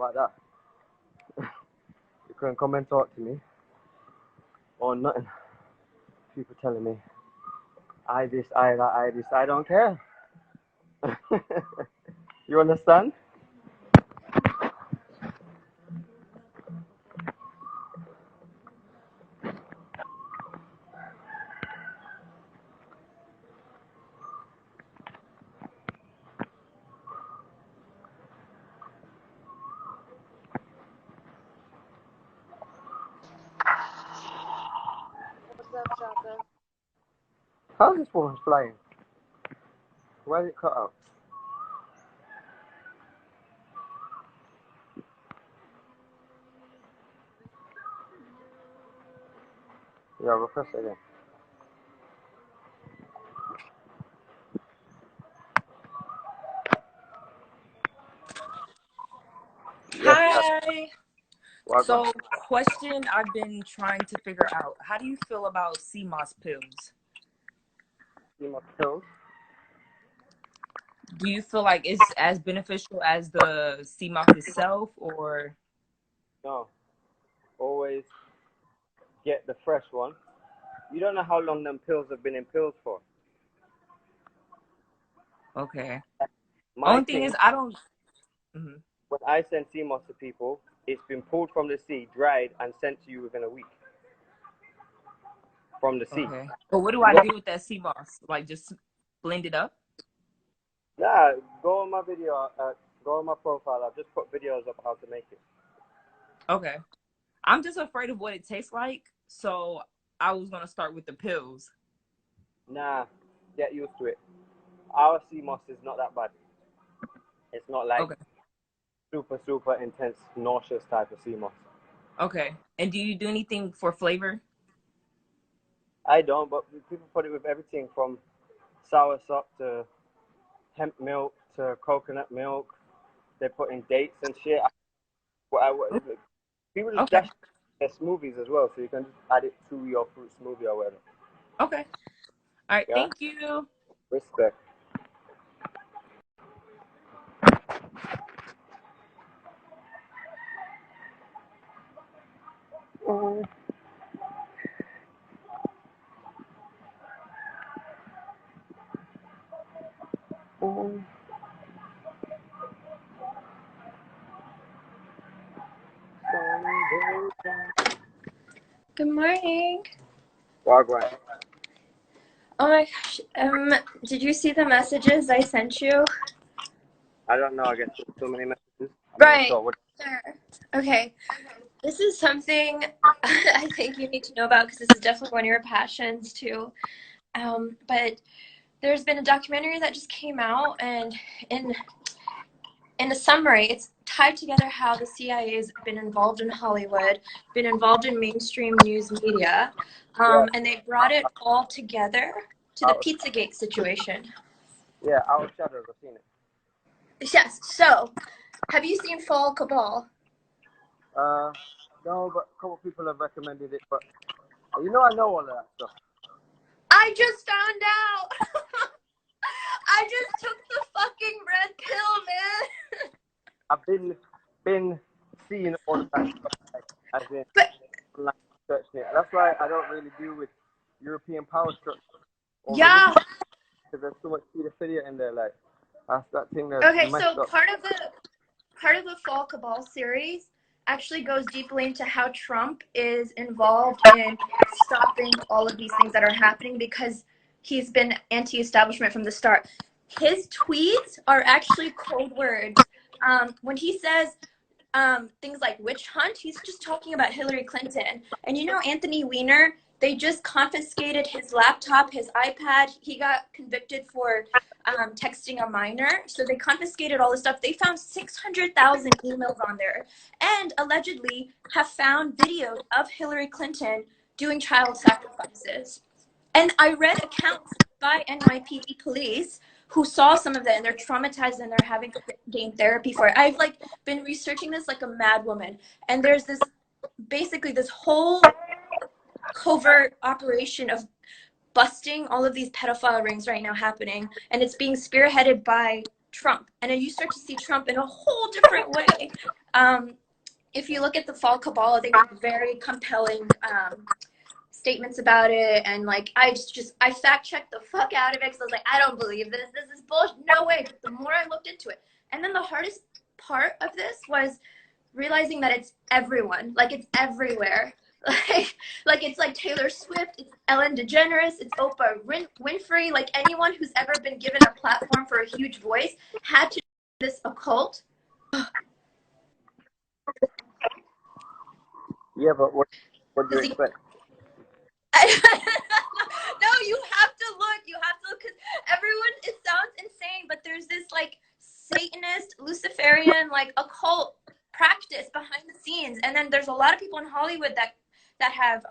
about that. You couldn't come and talk to me or nothing. People telling me, I this, I that, I this, I don't care. You understand? What's up, Chaka? How's this woman flying? Where's it cut out? Yeah, repress it again. Hi. Yes, So, question I've been trying to figure out. How do you feel about CMOS pills? CMOS pills? Do you feel like it's as beneficial as the CMOS itself, or? No. Always get the fresh one. You don't know how long them pills have been in pills for. Okay. My Only thing is, I don't. When I send CMOS to people, it's been pulled from the sea, dried, and sent to you within a week. From the sea. Okay. But what do I do with that CMOS? Like, just blend it up? Nah, go on my video, go on my profile. I've just put videos of how to make it. Okay. I'm just afraid of what it tastes like, so I was going to start with the pills. Nah, get used to it. Our CMOS is not that bad. It's not like super intense, nauseous type of CMOS. Okay. And do you do anything for flavor? I don't, but people put it with everything from soursop to hemp milk to coconut milk. They put in dates and shit. People just dash their smoothies as well, so you can just add it to your fruit smoothie or whatever. Okay. All right. Yeah? Thank you. Respect. Good morning. Wagwan. Oh my gosh. Did you see the messages I sent you? I don't know. I get so many messages. Right. Sure. Okay. This is something I think you need to know about because this is definitely one of your passions too. But there's been a documentary that just came out, and in a summary, it's tied together how the CIA has been involved in Hollywood, been involved in mainstream news media, and they brought it all together to the Pizzagate situation. Yeah, Our Shadows, I've seen it. Yes, so, have you seen Fall Cabal? No, but a couple people have recommended it, but you know I know all of that stuff. I just found out! I just took the fucking red pill, man! I've been seeing all of that stuff, as in, like, searching it. That's why I don't really deal with European power structure. Yeah! Because there's so much pedophilia in there, like, that's that thing that's okay, messed so up. part of the Fall Cabal series actually goes deeply into how Trump is involved in stopping all of these things that are happening because he's been anti-establishment from the start. His tweets are actually code words. When he says things like witch hunt, he's just talking about Hillary Clinton. And you know Anthony Weiner, they just confiscated his laptop, his iPad. He got convicted for texting a minor. So they confiscated all this stuff. They found 600,000 emails on there and allegedly have found videos of Hillary Clinton doing child sacrifices. And I read accounts by NYPD police who saw some of that and they're traumatized and they're having to gain therapy for it. I've been researching this like a mad woman. And there's basically this whole covert operation of busting all of these pedophile rings right now happening, and it's being spearheaded by Trump. And then you start to see Trump in a whole different way. If you look at the fall cabal, they make very compelling statements about it, and like I fact checked the fuck out of it because I was like, I don't believe this. This is bullshit. No way. But the more I looked into it, and then the hardest part of this was realizing that it's everyone. Like it's everywhere. Like it's like Taylor Swift, it's Ellen DeGeneres, it's Oprah Winfrey. Like anyone who's ever been given a platform for a huge voice had to do this occult. Yeah, but what do you expect? No, you have to look. You have to look because everyone. It sounds insane, but there's this like Satanist, Luciferian, like occult practice behind the scenes, and then there's a lot of people in Hollywood that have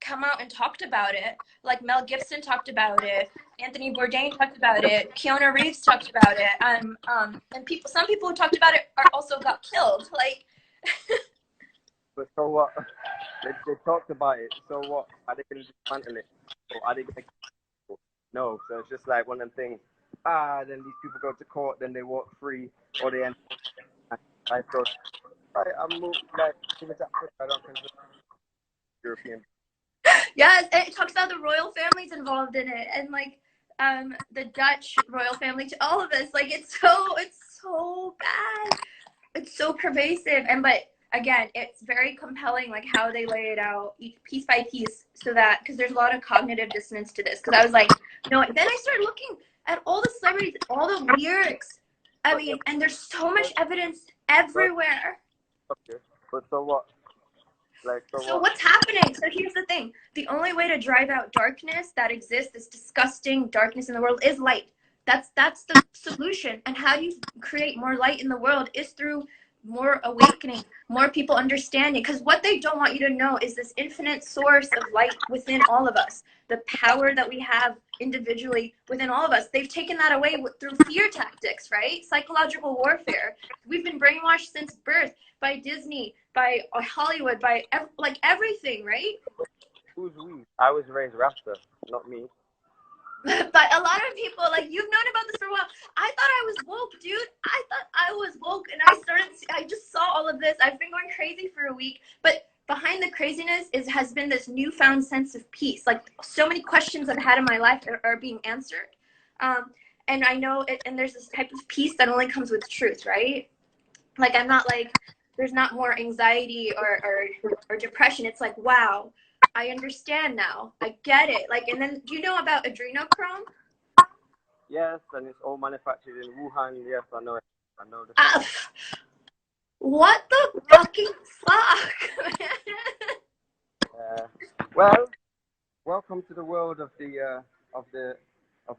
come out and talked about it. Like Mel Gibson talked about it, Anthony Bourdain talked about it, Keanu Reeves talked about it, and some people who talked about it also got killed. Like. But so what? They talked about it. So what? Are they going to dismantle it? Or are they going to? No. So it's just like one of them things. Then these people go to court, then they walk free, or they end. I thought, I'm moved like I don't consider European. Yes, it talks about the royal families involved in it, and like the Dutch royal family. To all of this, like it's so bad. It's so pervasive, but again, it's very compelling, like how they lay it out piece by piece, so that because there's a lot of cognitive dissonance to this. Because I was like, then I started looking at all the celebrities, all the lyrics. I mean, and there's so much evidence everywhere. Okay, but so what? So what's happening? So here's the thing: the only way to drive out darkness that exists, this disgusting darkness in the world, is light. That's the solution. And how do you create more light in the world is through more awakening, more people understanding. Because what they don't want you to know is this infinite source of light within all of us, the power that we have individually within all of us. They've taken that away through fear tactics, right? Psychological warfare. We've been brainwashed since birth by Disney, by Hollywood, by like everything, right? Who's we? I was raised Rasta, not me. But a lot of people, like, you've known about this for a while. I thought I was woke, dude. I thought I was woke, and I just saw all of this. I've been going crazy for a week, but behind the craziness has been this newfound sense of peace. Like, so many questions I've had in my life are being answered. And I know it, and there's this type of peace that only comes with truth, right? Like, I'm not like, there's not more anxiety or depression. It's like, wow, I understand now. I get it. Like, and then do you know about adrenochrome? Yes, and it's all manufactured in Wuhan. Yes, I know it. I know this. What the fucking fuck? Well, welcome to the world of the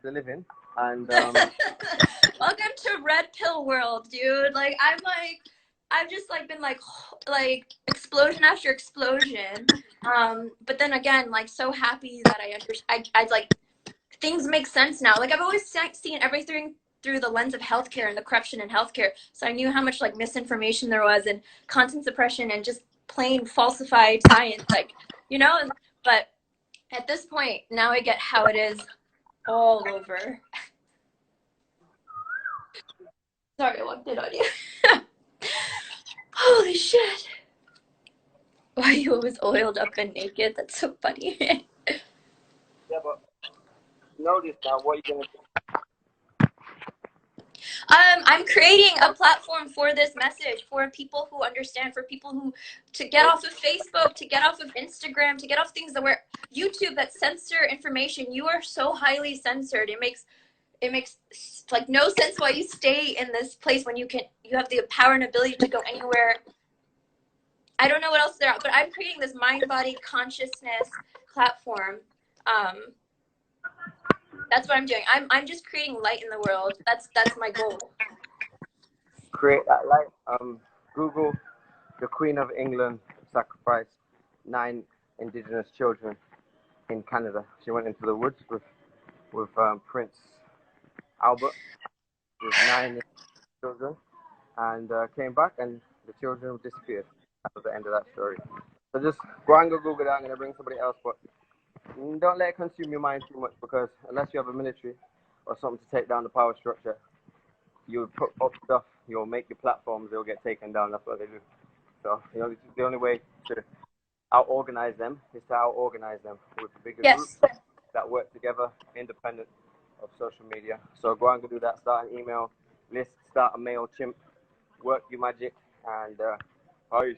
living, and welcome to red pill world, dude. Like, I've just like been like explosion after explosion. But then again, like, so happy that I like things make sense now. Like, I've always seen everything through the lens of healthcare and the corruption in healthcare. So I knew how much like misinformation there was and content suppression and just plain falsified science, like, you know. But at this point, now I get how it is all over. Sorry, I walked in on you. Holy shit. Why you always oiled up and naked? That's so funny. yeah, but notice now what you're gonna do. I'm creating a platform for this message, for people who understand, for people who, to get off of Facebook, to get off of Instagram, to get off things that were YouTube that censor information. You are so highly censored. It makes like no sense why you stay in this place when you have the power and ability to go anywhere. I don't know what else there are, but I'm creating this mind-body consciousness platform. That's what I'm doing. I'm just creating light in the world. That's my goal. Create that light. Google the Queen of England sacrificed 9 indigenous children in Canada. She went into the woods with Prince Albert with 9 children, and came back, and the children disappeared. That was the end of that story. So just go and Google that. I'm gonna bring somebody else, but don't let it consume your mind too much, because unless you have a military or something to take down the power structure, you put up stuff, you'll make your platforms, they'll get taken down. That's what they do. So, you know, this is the only way to out-organize them is to out-organize them with bigger groups that work together, independent of social media. So go and go do that. Start an email list, start a MailChimp, work your magic, and peace.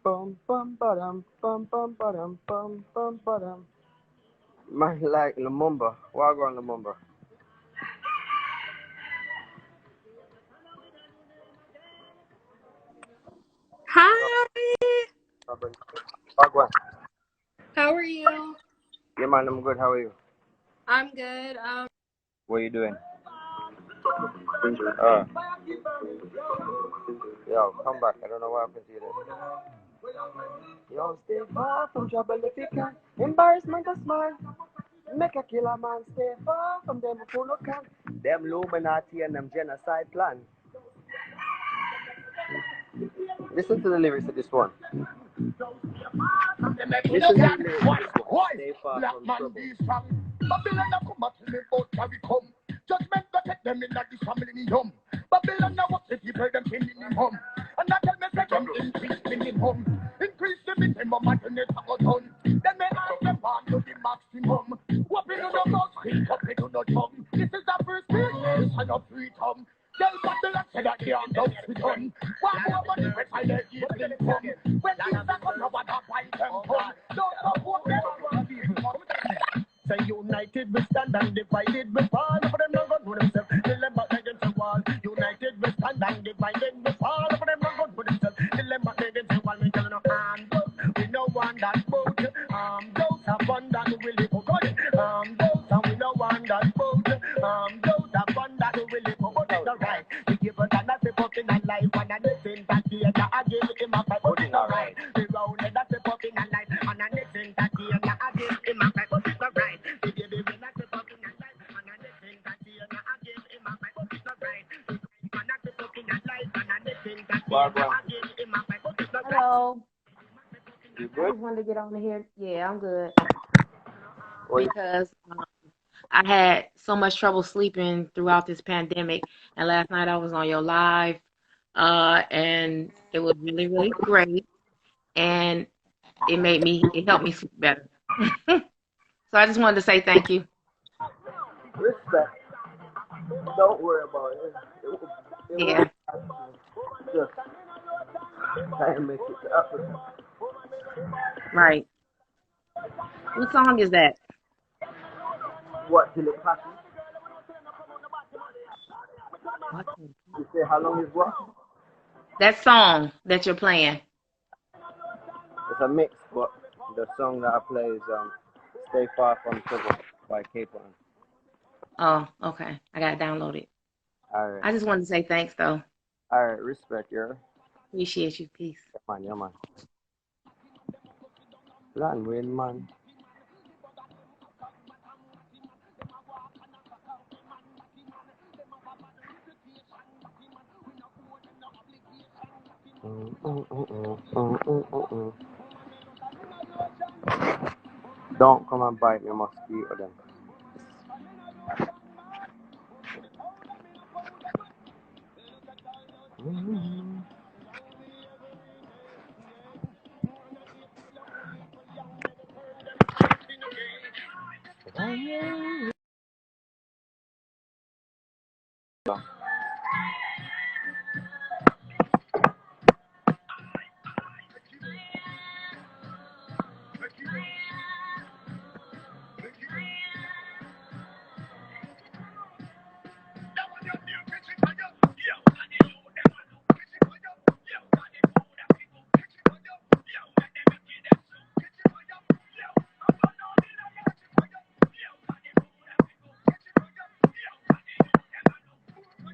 Bum bum badum, bum bum badum, bum bum badum. Man, like Lumumba. Wagwan Lumumba. Hi. Wagwan. How are you? Yeah, man, I'm good. How are you? I'm good. What are you doing? Yo, come back. I don't know what happened to you there. Yo, stay far from trouble if you can. Embarrassment a smile. Make a killer man stay far from them who no can. Them Illuminati and them genocide plan. Listen to the lyrics of this one. Listen to the lyrics of this one. Stay far from trouble. Babylon a come at me, but carry come. Judgment go take them in that this family minimum. Babylon now what the people them in minimum. And I tell me say them increase minimum. Increase the minimum and the net go done. Then me ask them want to the maximum. What we do no more speak up, we do no tongue. This is the first thing, sign of freedom. Tell Babylon say that they are no return. One more money with I let you come. When things are come, nobody find them come. Don't support them. Say united we stand and divided we fall. For them not gonna do themselves. Dilemma against the wall. United we stand and divided we fall. For them not gonna do themselves. Dilemma against the wall. We tell no arm those. We no one that boat. Those have fun that will live for God. Those and we no one that boat. Those have fun that will live for God. It's alright. We give us another pop in a life and anything that the other I give him a fight. But it's alright. We roll it that's a pop in a life and anything that the other I give him a fight. But it's alright. Hello. You I good? just wanted to get on here. Yeah, I'm good. What you Because I had so much trouble sleeping throughout this pandemic. And last night I was on your live, and it was really, really great. And it helped me sleep better. So I just wanted to say thank you. respect? Don't worry about it. It will Yeah, just try and make it to Africa. right. What song is that? What till it passes? What? You say how long is what? That song that you're playing. It's a mix, but the song that I play is "Stay Far from Trouble" by K-Pop. Oh, okay. I gotta download it. Alright, I just wanted to say thanks though. alright, respect, yeah. Appreciate you. Peace. Yeah, man. Land win, man. Don't come and bite me, mosquito then.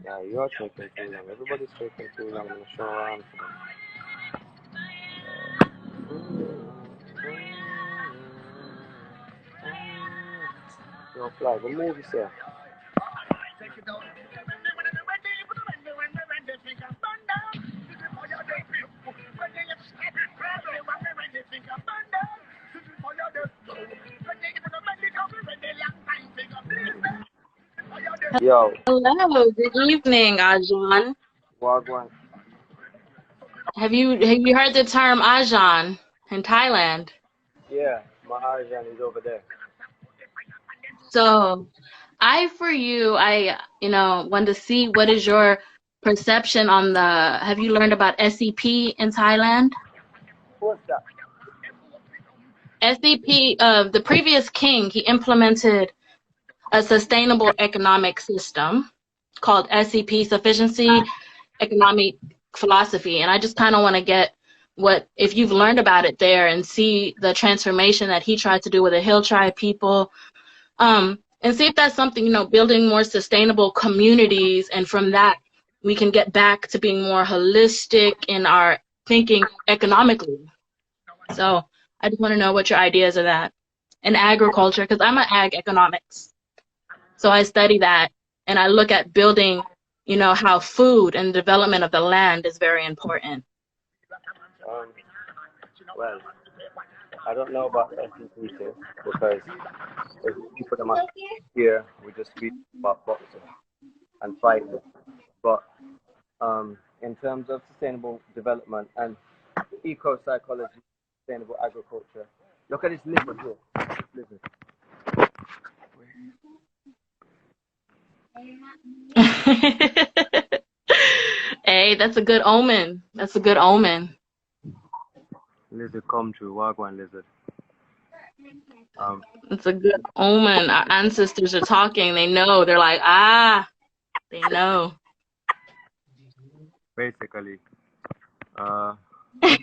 Yeah, you're taking too long. Everybody's taking too long. I'm gonna show around. Yo, fly, what move you say? Yo, Hello, good evening, Ajahn. Wagwan. Have you heard the term Ajahn in Thailand? Yeah, my Arjan is over there. So, I wanted to see what is your perception on have you learned about S.E.P in Thailand? What's that? S.E.P, the previous king, he implemented a sustainable economic system called S.E.P, Sufficiency Economic Philosophy. And I just kind of want to get if you've learned about it there and see the transformation that he tried to do with the Hill Tribe people, and see if that's something, building more sustainable communities. And from that, we can get back to being more holistic in our thinking economically. So I just want to know what your ideas are that. And agriculture, because I'm an ag economics. So I study that and I look at building, how food and development of the land is very important. Well, I don't know about the SEC thing because there's people that might here we just speak about boxing and fighting. But in terms of sustainable development and eco-psychology, sustainable agriculture, look at this lizard here. Lizard. Hey, that's a good omen. That's a good omen. Lizard come true, Wagwan lizard. It's a good omen. Our ancestors are talking. They know. They're like, they know. Basically, I read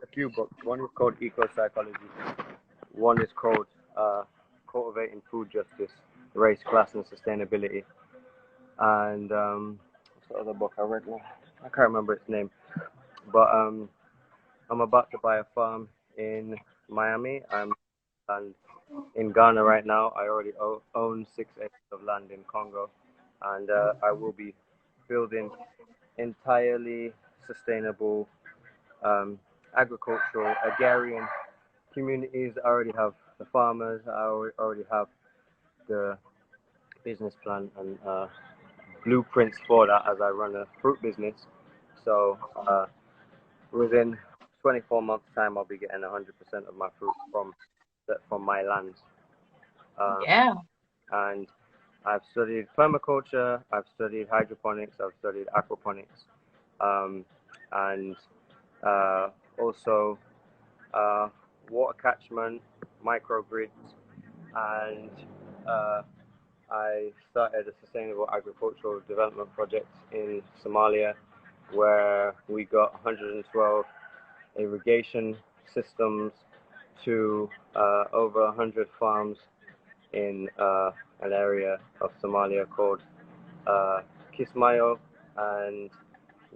a few books. One is called Eco-Psychology. One is called Cultivating Food Justice, Race, Class, and Sustainability. And what's the other book I read now? I can't remember its name. But I'm about to buy a farm in Miami. And in Ghana right now. I already own 6 acres of land in Congo. And I will be building entirely sustainable agricultural agrarian communities. I already have the farmers. I already have the business plan and blueprints for that as I run a fruit business. So within 24 months time, I'll be getting 100% of my fruit from my land. Yeah. And I've studied permaculture, I've studied hydroponics, I've studied aquaponics, and also water catchment, microgrids, and I started a sustainable agricultural development project in Somalia where we got 112 irrigation systems to over 100 farms in an area of Somalia called Kismayo, and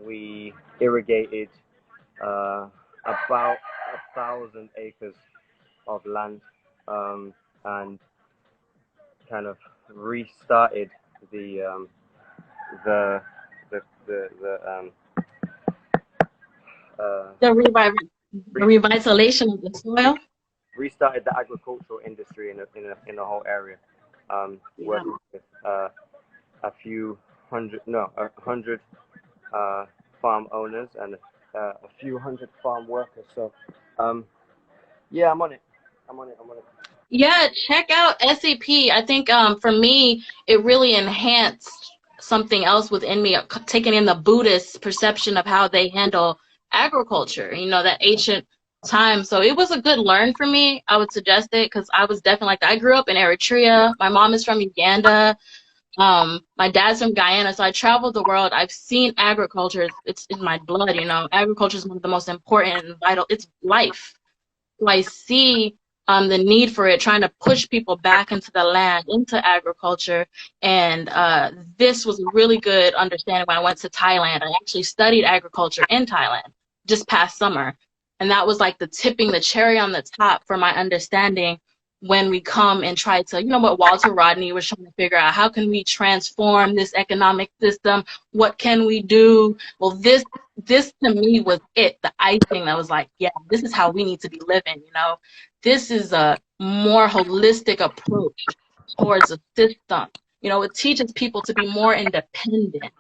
we irrigated about 1,000 acres of land and kind of restarted the revitalization of the soil. Restarted the agricultural industry in the whole area. Working with a few hundred, no, 100 farm owners and a few hundred farm workers. So, yeah, I'm on it. Yeah, check out S.E.P. I think for me, it really enhanced something else within me, taking in the Buddhist perception of how they handle agriculture, that ancient time. So it was a good learn for me. I would suggest it because I was definitely like that. I grew up in Eritrea. My mom is from Uganda. My dad's from Guyana. So I traveled the world. I've seen agriculture. It's in my blood, Agriculture is one of the most important and vital. It's life. So I see the need for it, trying to push people back into the land, into agriculture. And this was a really good understanding when I went to Thailand. I actually studied agriculture in Thailand just past summer. And that was like the cherry on the top for my understanding when we come and try to, what Walter Rodney was trying to figure out, how can we transform this economic system? What can we do? Well, this to me was the icing that was like, yeah, this is how we need to be living, This is a more holistic approach towards a system You know, it teaches people to be more independent.